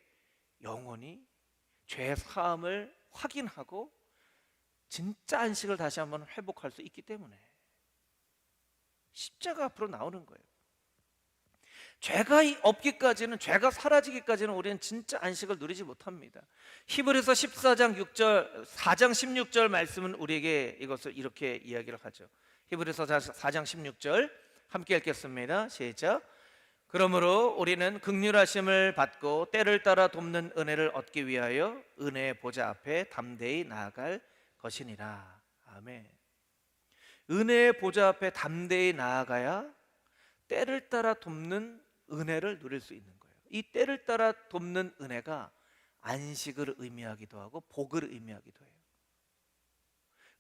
영혼이 죄 사함을 확인하고 진짜 안식을 다시 한번 회복할 수 있기 때문에 십자가 앞으로 나오는 거예요. 죄가 없기까지는, 죄가 사라지기까지는 우리는 진짜 안식을 누리지 못합니다. 히브리서 14장 6절, 4장 16절 말씀은 우리에게 이것을 이렇게 이야기를 하죠. 히브리서 4장 16절 함께 읽겠습니다. 시작. 그러므로 우리는 긍휼하심을 받고 때를 따라 돕는 은혜를 얻기 위하여 은혜의 보좌 앞에 담대히 나아갈 것이니라. 아멘. 은혜의 보좌 앞에 담대히 나아가야 때를 따라 돕는 은혜를 누릴 수 있는 거예요. 이 때를 따라 돕는 은혜가 안식을 의미하기도 하고 복을 의미하기도 해요.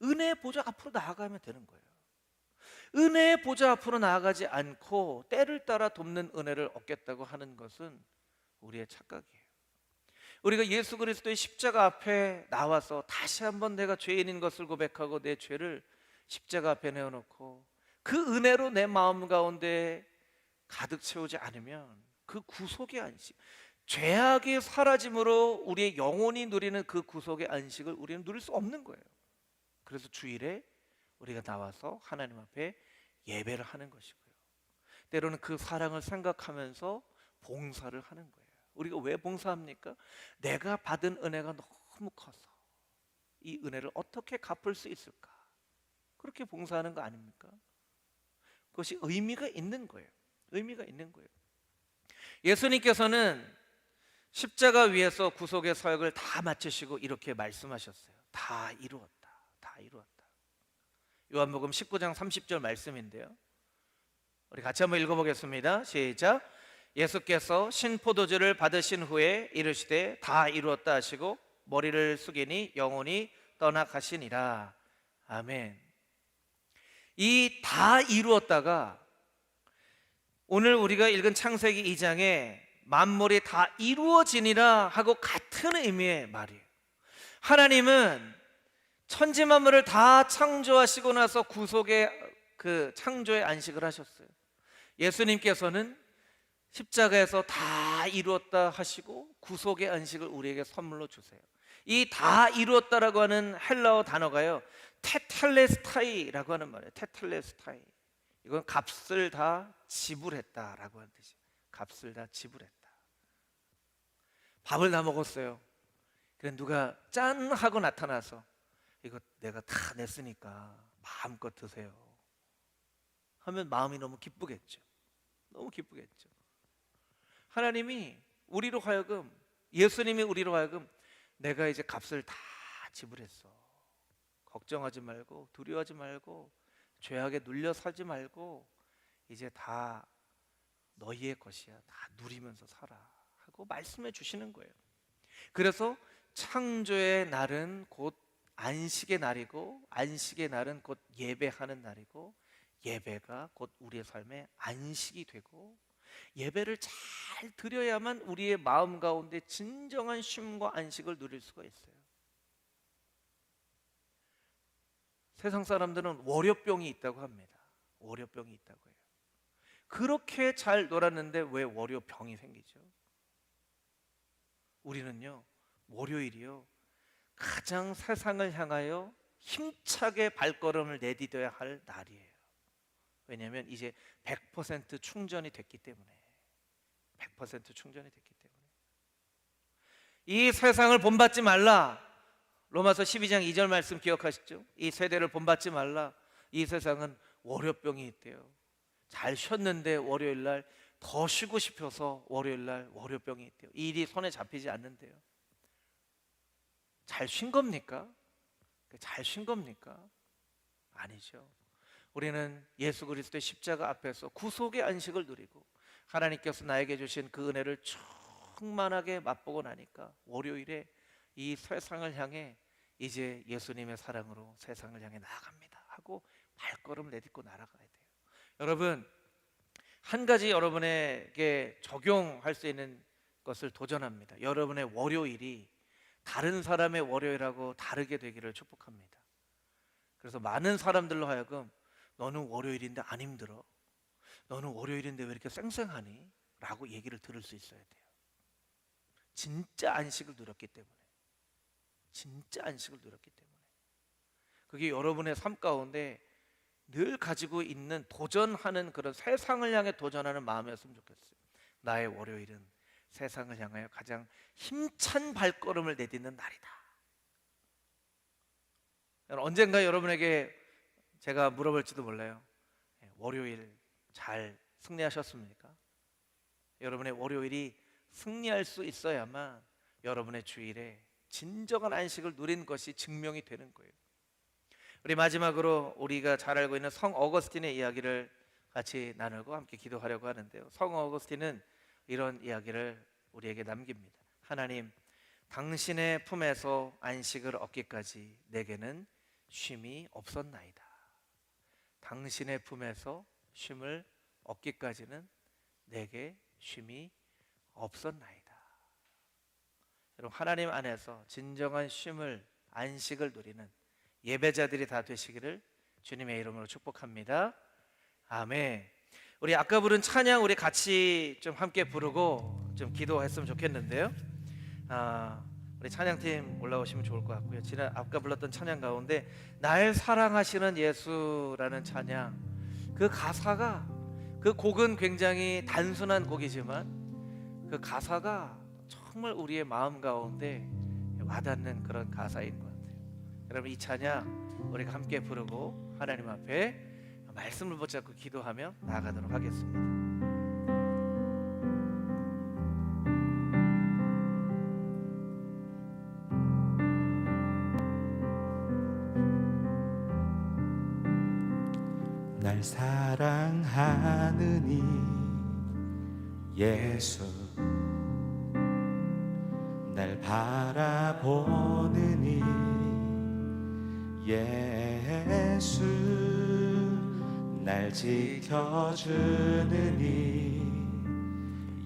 은혜의 보좌 앞으로 나아가면 되는 거예요. 은혜의 보좌 앞으로 나아가지 않고 때를 따라 돕는 은혜를 얻겠다고 하는 것은 우리의 착각이에요. 우리가 예수 그리스도의 십자가 앞에 나와서 다시 한번 내가 죄인인 것을 고백하고 내 죄를 십자가 앞에 내어놓고 그 은혜로 내 마음 가운데 가득 채우지 않으면 그 구속의 안식, 죄악의 사라짐으로 우리의 영혼이 누리는 그 구속의 안식을 우리는 누릴 수 없는 거예요. 그래서 주일에 우리가 나와서 하나님 앞에 예배를 하는 것이고요, 때로는 그 사랑을 생각하면서 봉사를 하는 거예요. 우리가 왜 봉사합니까? 내가 받은 은혜가 너무 커서 이 은혜를 어떻게 갚을 수 있을까? 그렇게 봉사하는 거 아닙니까? 그것이 의미가 있는 거예요. 의미가 있는 거예요. 예수님께서는 십자가 위에서 구속의 사역을 다 마치시고 이렇게 말씀하셨어요. 다 이루었다. 다 이루었다. 요한복음 19장 30절 말씀인데요, 우리 같이 한번 읽어보겠습니다. 시작. 예수께서 신포도주를 받으신 후에 이르시되 다 이루었다 하시고 머리를 숙이니 영혼이 떠나가시니라. 아멘. 이 다 이루었다가 오늘 우리가 읽은 창세기 2장에 만물이 다 이루어지니라 하고 같은 의미의 말이에요. 하나님은 천지 만물을 다 창조하시고 나서 구속의 그 창조의 안식을 하셨어요. 예수님께서는 십자가에서 다 이루었다 하시고 구속의 안식을 우리에게 선물로 주세요. 이 다 이루었다라고 하는 헬라어 단어가요, 테텔레스타이라고 하는 말이에요. 테텔레스타이. 이건 값을 다 지불했다라고 하는 뜻이에요. 값을 다 지불했다. 밥을 다 먹었어요. 그래 누가 짠 하고 나타나서 이거 내가 다 냈으니까 마음껏 드세요 하면 마음이 너무 기쁘겠죠. 너무 기쁘겠죠. 하나님이 우리로 하여금, 예수님이 우리로 하여금 내가 이제 값을 다 지불했어. 걱정하지 말고 두려워하지 말고 죄악에 눌려 살지 말고 이제 다 너희의 것이야. 다 누리면서 살아 하고 말씀해 주시는 거예요. 그래서 창조의 날은 곧 안식의 날이고, 안식의 날은 곧 예배하는 날이고, 예배가 곧 우리의 삶의 안식이 되고, 예배를 잘 드려야만 우리의 마음 가운데 진정한 쉼과 안식을 누릴 수가 있어요. 세상 사람들은 월요병이 있다고 합니다. 월요병이 있다고 해요. 그렇게 잘 놀았는데 왜 월요병이 생기죠? 우리는요, 월요일이요, 가장 세상을 향하여 힘차게 발걸음을 내디뎌야 할 날이에요. 왜냐하면 이제 100% 충전이 됐기 때문에. 100% 충전이 됐기 때문에. 이 세상을 본받지 말라. 로마서 12장 2절 말씀 기억하시죠? 이 세대를 본받지 말라. 이 세상은 월요병이 있대요. 잘 쉬었는데 월요일날 더 쉬고 싶어서 월요일날 월요병이 있대요. 일이 손에 잡히지 않는데요. 잘 쉰 겁니까? 잘 쉰 겁니까? 아니죠. 우리는 예수 그리스도의 십자가 앞에서 구속의 안식을 누리고 하나님께서 나에게 주신 그 은혜를 충만하게 맛보고 나니까 월요일에 이 세상을 향해 이제 예수님의 사랑으로 세상을 향해 나아갑니다 하고 발걸음을 내딛고 날아가야 돼요. 여러분, 한 가지 여러분에게 적용할 수 있는 것을 도전합니다. 여러분의 월요일이 다른 사람의 월요일하고 다르게 되기를 축복합니다. 그래서 많은 사람들로 하여금 너는 월요일인데 안 힘들어? 너는 월요일인데 왜 이렇게 쌩쌩하니? 라고 얘기를 들을 수 있어야 돼요. 진짜 안식을 누렸기 때문에. 진짜 안식을 누렸기 때문에. 그게 여러분의 삶 가운데 늘 가지고 있는 도전하는 그런 세상을 향해 도전하는 마음이었으면 좋겠어요. 나의 월요일은 세상을 향하여 가장 힘찬 발걸음을 내딛는 날이다. 언젠가 여러분에게 제가 물어볼지도 몰라요. 월요일 잘 승리하셨습니까? 여러분의 월요일이 승리할 수 있어야만 여러분의 주일에 진정한 안식을 누린 것이 증명이 되는 거예요. 우리 마지막으로 우리가 잘 알고 있는 성 어거스틴의 이야기를 같이 나누고 함께 기도하려고 하는데요. 성 어거스틴은 이런 이야기를 우리에게 남깁니다. 하나님, 당신의 품에서 안식을 얻기까지 내게는 쉼이 없었나이다. 당신의 품에서 쉼을 얻기까지는 내게 쉼이 없었나이다. 여러분, 하나님 안에서 진정한 쉼을, 안식을 누리는 예배자들이 다 되시기를 주님의 이름으로 축복합니다. 아멘. 우리 아까 부른 찬양 우리 같이 좀 함께 부르고 좀 기도했으면 좋겠는데요. 우리 찬양팀 올라오시면 좋을 것 같고요. 지난 아까 불렀던 찬양 가운데 날 사랑하시는 예수라는 찬양, 그 가사가, 그 곡은 굉장히 단순한 곡이지만 그 가사가 정말 우리의 마음 가운데 와닿는 그런 가사인 것 같아요. 여러분, 이 찬양 우리가 함께 부르고 하나님 앞에 말씀을 붙잡고 기도하며 나아가도록 하겠습니다. 날 사랑하느니 예수, 날 바라보느니 예수, 날 지켜주느니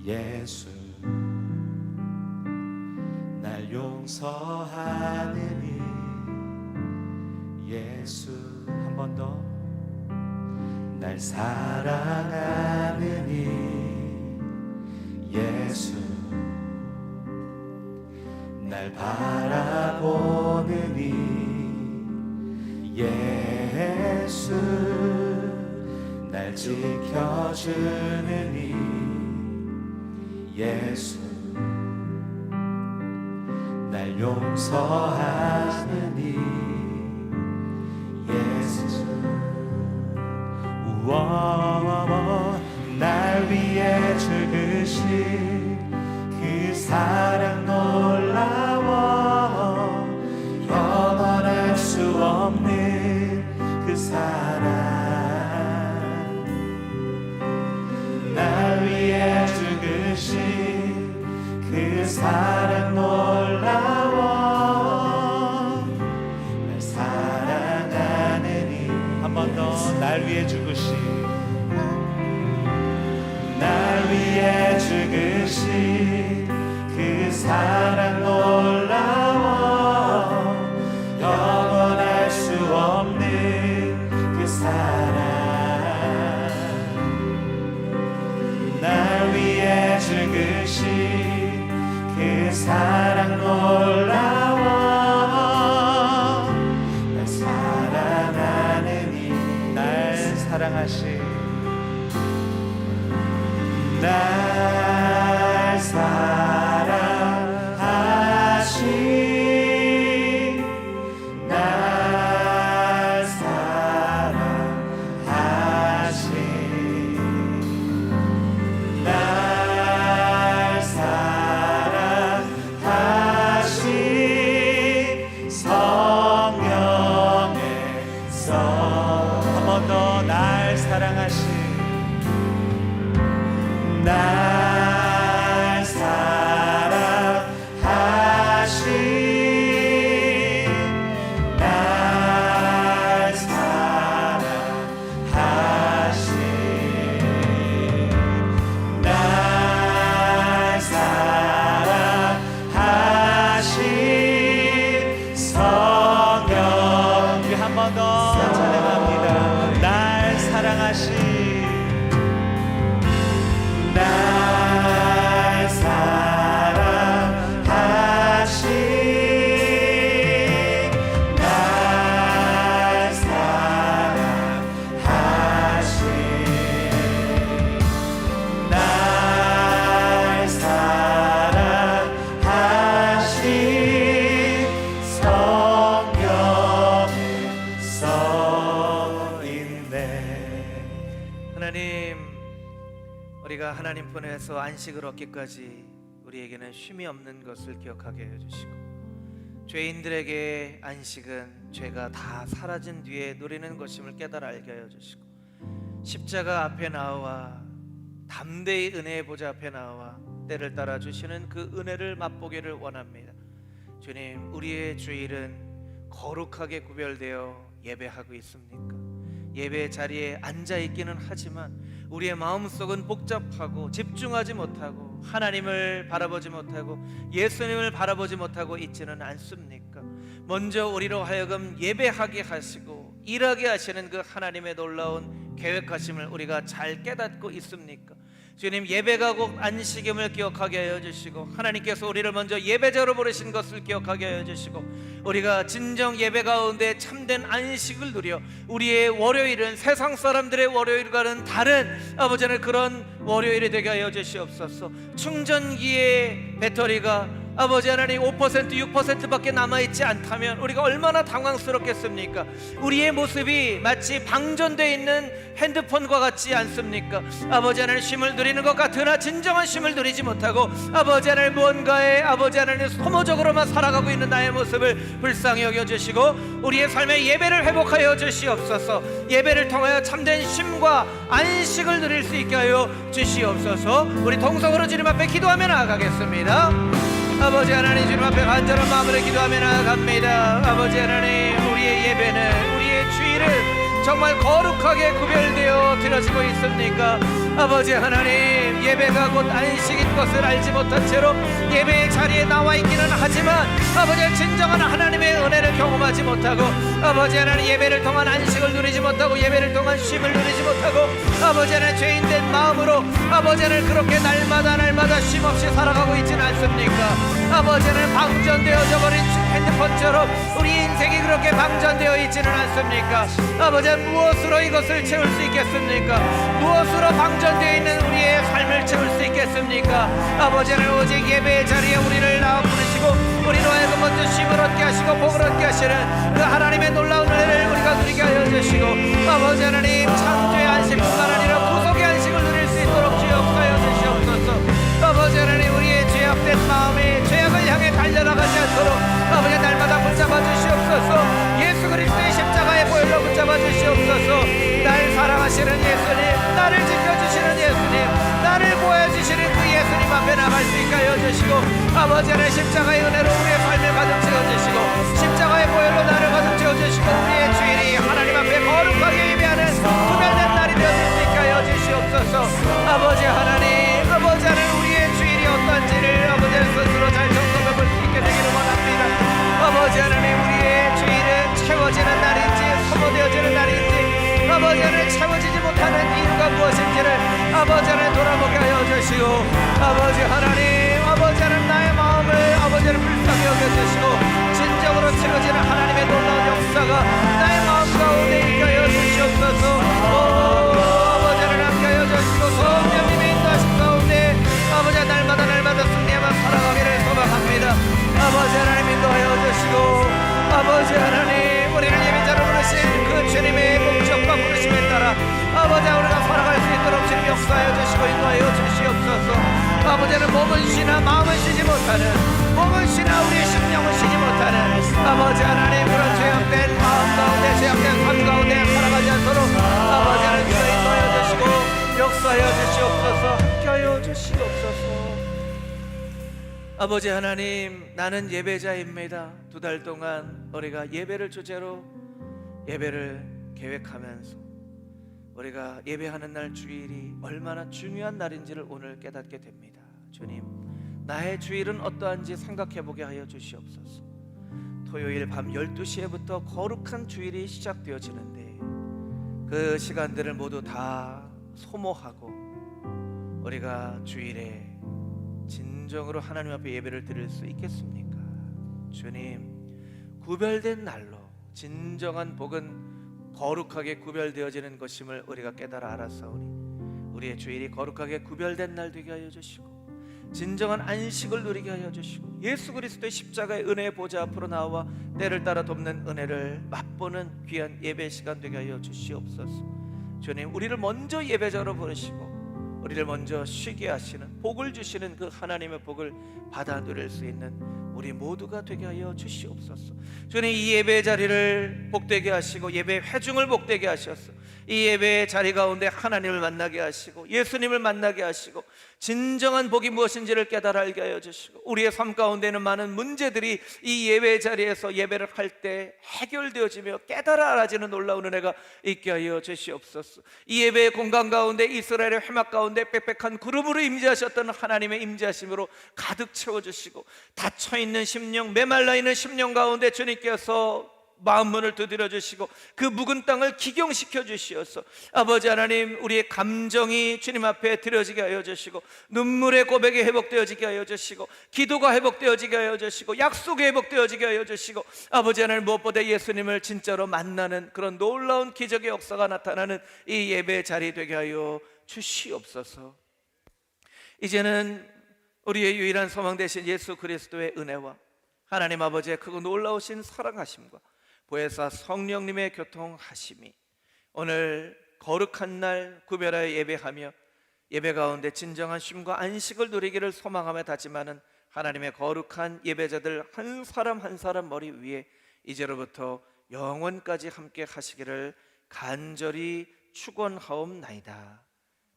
예수, 날 용서하느니 예수. 한 번 더. 날 사랑하느니 예수, 날 바라보느니 예수, 날 지켜주느니 예수, 날 용서하느니 예수. 우와, 날 위해 죽으신 그 사랑 놀라워, 영원할 수 없는 그 사랑. 날 위해 죽으신 그 사랑 놀라워, 적으신 그 사랑 놀라워 영원할 수 없는 그 사랑 날 위해 죽으신 그 사랑 놀라워 날 사랑하는 날 사랑하신 날 사랑하신 날 사랑하신 날 사랑하신 성령의 성 한 번 더 날 사랑하신 날 사랑하신 날 사랑하신 날 사랑하신 성령 우리 한 번 더 찬양합니다. 날 사랑하신 날 사랑하신 날 사랑하신 날 사랑하신 성령의 성인네. 하나님, 우리가 하나님 편에서 안식을 얻기까지 우리에게는 쉼이 없는 것을 기억하게 해주시고, 죄인들에게 안식은 죄가 다 사라진 뒤에 누리는 것임을 깨달아 알게 하여 주시고, 십자가 앞에 나와 담대히 은혜의 보좌 앞에 나와 때를 따라 주시는 그 은혜를 맛보기를 원합니다. 주님, 우리의 주일은 거룩하게 구별되어 예배하고 있습니까? 예배 자리에 앉아 있기는 하지만 우리의 마음속은 복잡하고 집중하지 못하고 하나님을 바라보지 못하고 예수님을 바라보지 못하고 있지는 않습니까? 먼저 우리로 하여금 예배하게 하시고 일하게 하시는 그 하나님의 놀라운 계획하심을 우리가 잘 깨닫고 있습니까? 주님, 예배가 곧 안식임을 기억하게 하여 주시고, 하나님께서 우리를 먼저 예배자로 부르신 것을 기억하게 하여 주시고, 우리가 진정 예배 가운데 참된 안식을 누려 우리의 월요일은 세상 사람들의 월요일과는 다른 아버지는 그런 월요일이 되게 하여 주시옵소서. 충전기의 배터리가 아버지 하나님 5% 6%밖에 남아있지 않다면 우리가 얼마나 당황스럽겠습니까? 우리의 모습이 마치 방전되어 있는 핸드폰과 같지 않습니까? 아버지 하나님 쉼을 누리는 것 같으나 진정한 쉼을 누리지 못하고 아버지 하나님 무언가에 아버지 하나님 소모적으로만 살아가고 있는 나의 모습을 불쌍히 여겨주시고 우리의 삶의 예배를 회복하여 주시옵소서. 예배를 통하여 참된 쉼과 안식을 누릴 수 있게 하여 주시옵소서. 우리 동성으로 주님 앞에 기도하며 나아가겠습니다. 아버지 하나님, 주님 앞에 간절한 마음으로 기도하며 나아갑니다. 아버지 하나님, 우리의 예배는 우리의 주일을 정말 거룩하게 구별되어 드려지고 있습니까? 아버지 하나님, 예배가 곧 안식인 것을 알지 못한 채로 예배의 자리에 나와 있기는 하지만 아버지 진정한 하나님의 은혜를 경험하지 못하고 아버지 하나님 예배를 통한 안식을 누리지 못하고 예배를 통한 쉼을 누리지 못하고 아버지 하나님 죄인된 마음으로 아버지 하나님 그렇게 날마다 쉼없이 살아가고 있지는 않습니까? 아버지 하나님 방전되어져 버린 핸드폰처럼 우리 인생이 그렇게 방전되어 있지는 않습니까? 아버지 하나님 무엇으로 이것을 채울 수 있겠습니까? 무엇으로 방전되어 있는 우리의 삶을 채울 수 있겠습니까? 아버지 하나님 오직 예배의 자리에 우리를 나와 부르시고 우리로 하여금 먼저 쉼을 얻게 하시고 복을 얻게 하시는 그 하나님의 놀라운 은혜를 우리가 누리게 하여 주시고 아버지 하나님 창조의 안식뿐만 아니라 구속의 안식을 누릴 수 있도록 주옵하여 주시옵소서. 아버지 하나님 우리의 죄악된 마음에 죄악을 향해 달려나가지 않도록 아버지 날마다 붙잡아 주시옵소서. 예수 그리스도의 십자가의 보혈로 붙잡아 주시옵소서. 날 사랑하시는 예수님, 나를 지켜주시는 예수님, 나를 보여주시는 그 예수님 앞에 나갈 수 있게 하여 주시고 아버지 하나님 십자가의 은혜로 우리의 삶을 가득 채워주시고 십자가의 보혈로 나를 가득 채워주시고 우리의 주일이 하나님 앞에 거룩하게 예배하는 구별된 날이 되어질 수 있게 하여 주시옵소서. 아버지 하나님 우리의 주일이 아버지는 몸은 쉬나 마음은 쉬지 못하는, 몸은 쉬나 우리의 심령은 쉬지 못하는 아버지 하나님, 그런 죄악된 마음 가운데, 죄악된 삶 가운데 살아가지 않도록 아버지 하나님 주여 인도하여 주시고 역사하여 주시옵소서. 함께하여 주시옵소서. 아버지 하나님, 나는 예배자입니다. 2달 동안 우리가 예배를 주제로 예배를 계획하면서 우리가 예배하는 날 주일이 얼마나 중요한 날인지를 오늘 깨닫게 됩니다. 주님, 나의 주일은 어떠한지 생각해보게 하여 주시옵소서. 토요일 밤 12시에부터 거룩한 주일이 시작되어지는데 그 시간들을 모두 다 소모하고 우리가 주일에 진정으로 하나님 앞에 예배를 드릴 수 있겠습니까? 주님, 구별된 날로 진정한 복은 거룩하게 구별되어지는 것임을 우리가 깨달아 알았사오니 우리의 주일이 거룩하게 구별된 날 되게 하여 주시고 진정한 안식을 누리게 하여 주시고 예수 그리스도의 십자가의 은혜의 보좌 앞으로 나와 때를 따라 돕는 은혜를 맛보는 귀한 예배 시간 되게 하여 주시옵소서. 주님, 우리를 먼저 예배자로 부르시고 우리를 먼저 쉬게 하시는, 복을 주시는 그 하나님의 복을 받아 누릴 수 있는 우리 모두가 되게 하여 주시옵소서. 주님, 이 예배 자리를 복되게 하시고 예배 회중을 복되게 하셔서 이 예배의 자리 가운데 하나님을 만나게 하시고 예수님을 만나게 하시고 진정한 복이 무엇인지를 깨달아 알게 하여 주시고 우리의 삶 가운데는 많은 문제들이 이 예배 자리에서 예배를 할 때 해결되어지며 깨달아 알아지는 놀라운 은혜가 있게 하여 주시옵소서. 이 예배의 공간 가운데 이스라엘의 회막 가운데 빽빽한 구름으로 임재하셨던 하나님의 임재하심으로 가득 채워주시고 닫혀있는 심령, 메말라 있는 심령 가운데 주님께서 마음 문을 두드려 주시고 그 묵은 땅을 기경시켜 주시어서 아버지 하나님, 우리의 감정이 주님 앞에 드려지게 하여 주시고 눈물의 고백이 회복되어지게 하여 주시고 기도가 회복되어지게 하여 주시고 약속이 회복되어지게 하여 주시고 아버지 하나님, 무엇보다 예수님을 진짜로 만나는 그런 놀라운 기적의 역사가 나타나는 이 예배 자리 되게 하여 주시옵소서. 이제는 우리의 유일한 소망 되신 예수 그리스도의 은혜와 하나님 아버지의 크고 놀라우신 사랑하심과 보혜사 성령님의 교통하심이 오늘 거룩한 날 구별하여 예배하며 예배 가운데 진정한 쉼과 안식을 누리기를 소망하며 다짐하는 하나님의 거룩한 예배자들 한 사람 한 사람 머리 위에 이제로부터 영원까지 함께 하시기를 간절히 축원하옵나이다.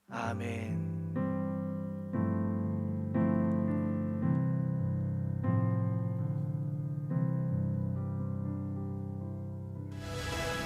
아멘.